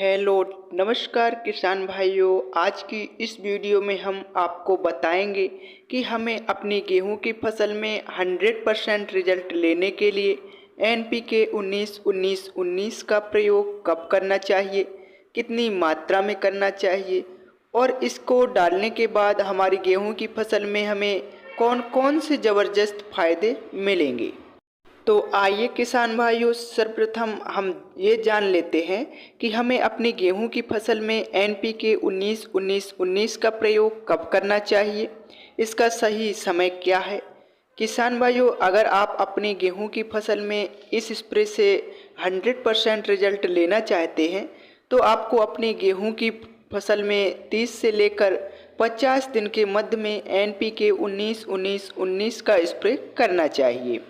Hello नमस्कार किसान भाइयों। आज की इस वीडियो में हम आपको बताएंगे कि हमें अपनी गेहूं की फसल में 100% रिजल्ट लेने के लिए NPK 19-19-19 का प्रयोग कब करना चाहिए, कितनी मात्रा में करना चाहिए और इसको डालने के बाद हमारी गेहूं की फसल में हमें कौन कौन से ज़बरदस्त फ़ायदे मिलेंगे। तो आइए किसान भाइयों, सर्वप्रथम हम ये जान लेते हैं कि हमें अपनी गेहूं की फसल में NPK 19-19-19 का प्रयोग कब करना चाहिए, इसका सही समय क्या है। किसान भाइयों, अगर आप अपनी गेहूं की फसल में इस स्प्रे से 100% रिजल्ट लेना चाहते हैं तो आपको अपनी गेहूं की फसल में 30 से लेकर 50 दिन के मध्य में NPK 19-19-19 का स्प्रे करना चाहिए।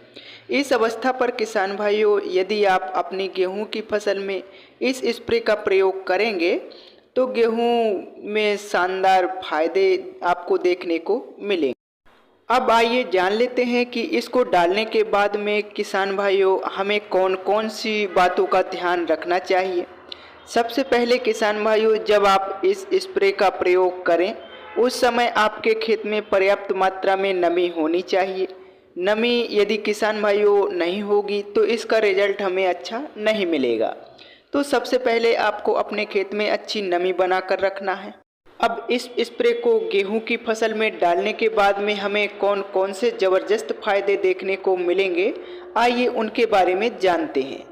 इस अवस्था पर किसान भाइयों, यदि आप अपनी गेहूं की फसल में इस स्प्रे का प्रयोग करेंगे तो गेहूं में शानदार फायदे आपको देखने को मिलेंगे। अब आइए जान लेते हैं कि इसको डालने के बाद में किसान भाइयों हमें कौन कौन सी बातों का ध्यान रखना चाहिए। सबसे पहले किसान भाइयों, जब आप इस स्प्रे का प्रयोग करें उस समय आपके खेत में पर्याप्त मात्रा में नमी होनी चाहिए। नमी यदि किसान भाइयों नहीं होगी तो इसका रिजल्ट हमें अच्छा नहीं मिलेगा। तो सबसे पहले आपको अपने खेत में अच्छी नमी बना कर रखना है। अब इस स्प्रे को गेहूं की फसल में डालने के बाद में हमें कौन कौन से ज़बरदस्त फायदे देखने को मिलेंगे, आइए उनके बारे में जानते हैं।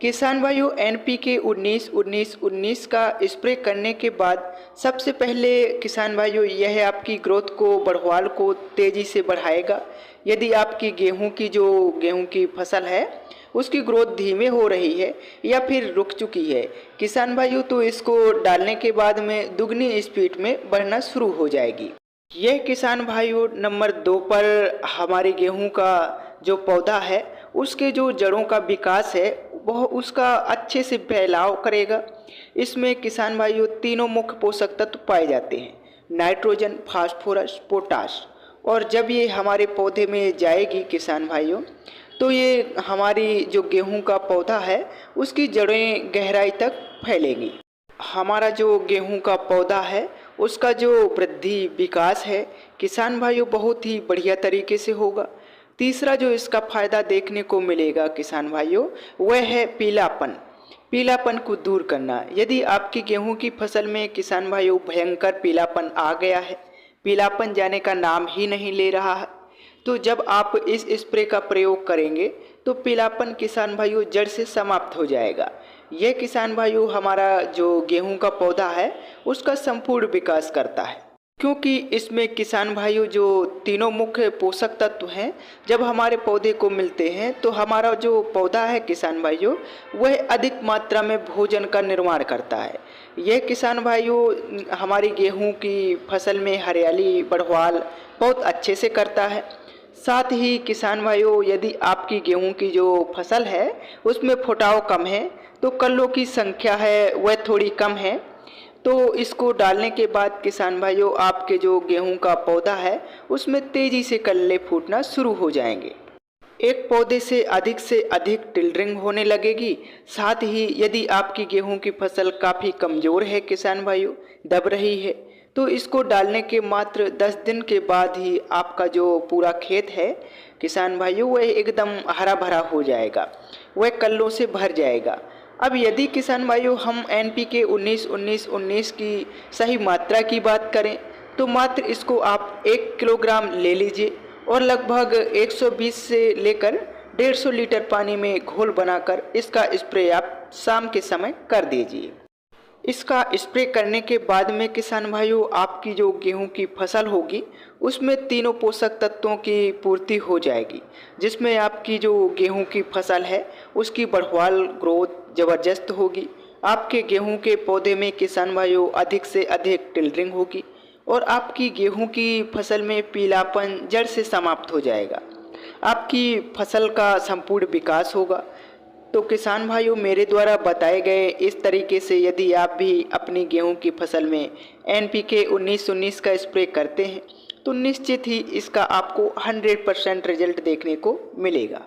किसान भाइयों, NPK 19-19-19 का स्प्रे करने के बाद सबसे पहले किसान भाइयों यह आपकी ग्रोथ को, बढ़वाल को तेज़ी से बढ़ाएगा। यदि आपकी गेहूं की फसल है उसकी ग्रोथ धीमे हो रही है या फिर रुक चुकी है किसान भाइयों, तो इसको डालने के बाद में दुगनी स्पीड में बढ़ना शुरू हो जाएगी। यह किसान भाइयों नंबर 2 पर हमारे गेहूं का जो पौधा है उसके जो जड़ों का विकास है वह उसका अच्छे से फैलाव करेगा। इसमें किसान भाइयों तीनों मुख्य पोषक तत्व पाए जाते हैं, नाइट्रोजन, फास्फोरस, पोटाश। और जब ये हमारे पौधे में जाएगी किसान भाइयों तो ये हमारी जो गेहूं का पौधा है उसकी जड़ें गहराई तक फैलेंगी। हमारा जो गेहूं का पौधा है उसका जो वृद्धि विकास है किसान भाइयों बहुत ही बढ़िया तरीके से होगा। तीसरा जो इसका फायदा देखने को मिलेगा किसान भाइयों वह है पीलापन को दूर करना। यदि आपकी गेहूं की फसल में किसान भाइयों भयंकर पीलापन आ गया है, पीलापन जाने का नाम ही नहीं ले रहा है, तो जब आप इस स्प्रे का प्रयोग करेंगे तो पीलापन किसान भाइयों जड़ से समाप्त हो जाएगा। यह किसान भाइयों हमारा जो गेहूं का पौधा है उसका संपूर्ण विकास करता है, क्योंकि इसमें किसान भाइयों जो तीनों मुख्य पोषक तत्व हैं जब हमारे पौधे को मिलते हैं तो हमारा जो पौधा है किसान भाइयों वह अधिक मात्रा में भोजन का निर्माण करता है। यह किसान भाइयों हमारी गेहूं की फसल में हरियाली, बढ़वाल बहुत अच्छे से करता है। साथ ही किसान भाइयों यदि आपकी गेहूं की जो फसल है उसमें फुटाव कम है तो कल्लों की संख्या है वह थोड़ी कम है, तो इसको डालने के बाद किसान भाइयों आपके जो गेहूं का पौधा है उसमें तेज़ी से कल्ले फूटना शुरू हो जाएंगे। एक पौधे से अधिक टिल्डरिंग होने लगेगी। साथ ही यदि आपकी गेहूं की फसल काफ़ी कमज़ोर है किसान भाइयों, दब रही है, तो इसको डालने के मात्र 10 दिन के बाद ही आपका जो पूरा खेत है किसान भाइयों वह एकदम हरा भरा हो जाएगा, वह कल्लों से भर जाएगा। अब यदि किसान भाइयों हम NPK 19-19-19 की सही मात्रा की बात करें तो मात्र इसको आप 1 किलोग्राम ले लीजिए और लगभग 120 से लेकर 150 लीटर पानी में घोल बनाकर इसका स्प्रे आप शाम के समय कर दीजिए। इसका स्प्रे करने के बाद में किसान भाइयों आपकी जो गेहूं की फसल होगी उसमें तीनों पोषक तत्वों की पूर्ति हो जाएगी, जिसमें आपकी जो गेहूं की फसल है उसकी बढ़वाल ग्रोथ ज़बरदस्त होगी। आपके गेहूं के पौधे में किसान भाइयों अधिक से अधिक टिल्डरिंग होगी और आपकी गेहूं की फसल में पीलापन जड़ से समाप्त हो जाएगा। आपकी फसल का संपूर्ण विकास होगा। तो किसान भाइयों मेरे द्वारा बताए गए इस तरीके से यदि आप भी अपनी गेहूं की फसल में NPK 19-19 का स्प्रे करते हैं तो निश्चित ही इसका आपको 100% रिजल्ट देखने को मिलेगा।